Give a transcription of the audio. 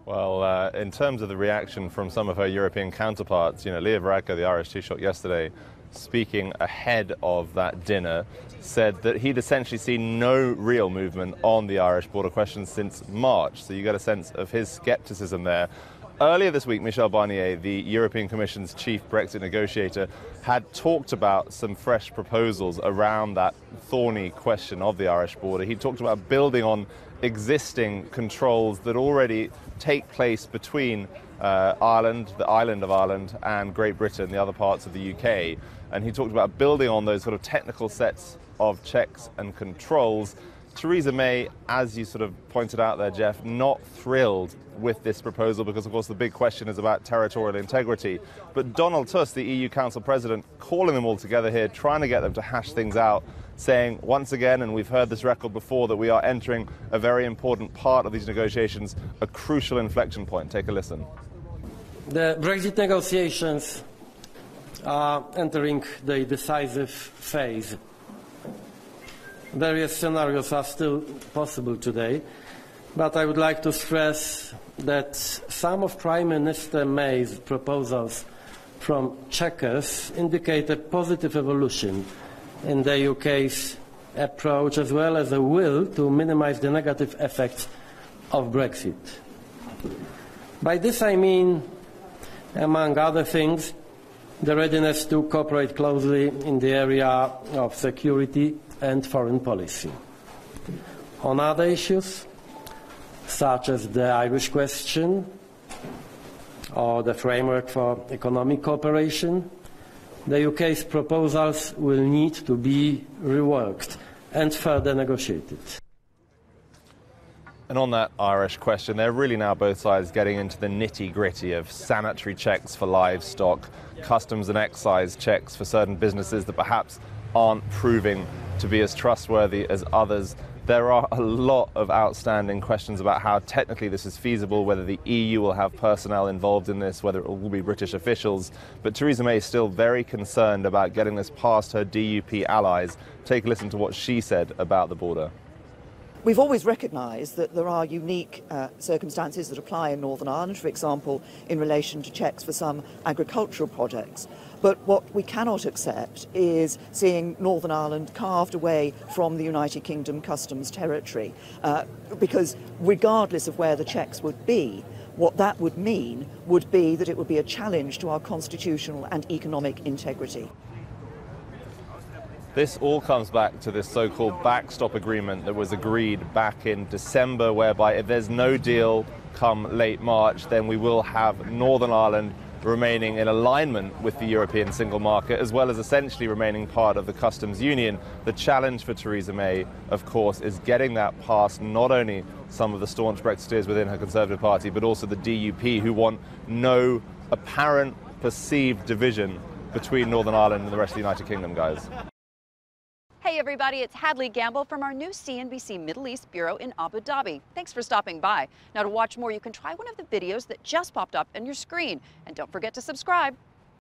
Well, in terms of the reaction from some of her European counterparts, Leo Varadkar, the Irish Taoiseach yesterday, speaking ahead of that dinner, said that he'd essentially seen no real movement on the Irish border question since March. So you get a sense of his scepticism there. Earlier this week, Michel Barnier, the European Commission's chief Brexit negotiator, had talked about some fresh proposals around that thorny question of the Irish border. He talked about building on existing controls that already take place between Ireland, the island of Ireland, and Great Britain, the other parts of the UK. And he talked about building on those sort of technical sets of checks and controls. Theresa May, as you sort of pointed out there, Jeff, not thrilled with this proposal because, of course, the big question is about territorial integrity. But Donald Tusk, the EU Council President, calling them all together here, trying to get them to hash things out, saying once again, and we've heard this record before, that we are entering a very important part of these negotiations, a crucial inflection point. Take a listen. The Brexit negotiations are entering the decisive phase. Various scenarios are still possible today, but I would like to stress that some of Prime Minister May's proposals from Chequers indicate a positive evolution in the UK's approach, as well as a will to minimise the negative effects of Brexit. By this I mean, among other things, the readiness to cooperate closely in the area of security and foreign policy. On other issues, such as the Irish question or the framework for economic cooperation, the UK's proposals will need to be reworked and further negotiated. And on that Irish question, they're really now both sides getting into the nitty-gritty of sanitary checks for livestock, customs and excise checks for certain businesses that perhaps aren't proving to be as trustworthy as others. There are a lot of outstanding questions about how technically this is feasible, whether the EU will have personnel involved in this, whether it will be British officials. But Theresa May is still very concerned about getting this past her DUP allies. Take a listen to what she said about the border. We've always recognised that there are unique circumstances that apply in Northern Ireland, for example, in relation to checks for some agricultural projects. But what we cannot accept is seeing Northern Ireland carved away from the United Kingdom customs territory, because regardless of where the checks would be, what that would mean would be that it would be a challenge to our constitutional and economic integrity. This all comes back to this so-called backstop agreement that was agreed back in December, whereby if there's no deal come late March, then we will have Northern Ireland remaining in alignment with the European single market, as well as essentially remaining part of the customs union. The challenge for Theresa May, of course, is getting that past not only some of the staunch Brexiteers within her Conservative Party, but also the DUP, who want no apparent perceived division between Northern Ireland and the rest of the United Kingdom, guys. Hey everybody, it's Hadley Gamble from our new CNBC Middle East Bureau in Abu Dhabi. Thanks for stopping by. Now to watch more, you can try one of the videos that just popped up on your screen. And don't forget to subscribe.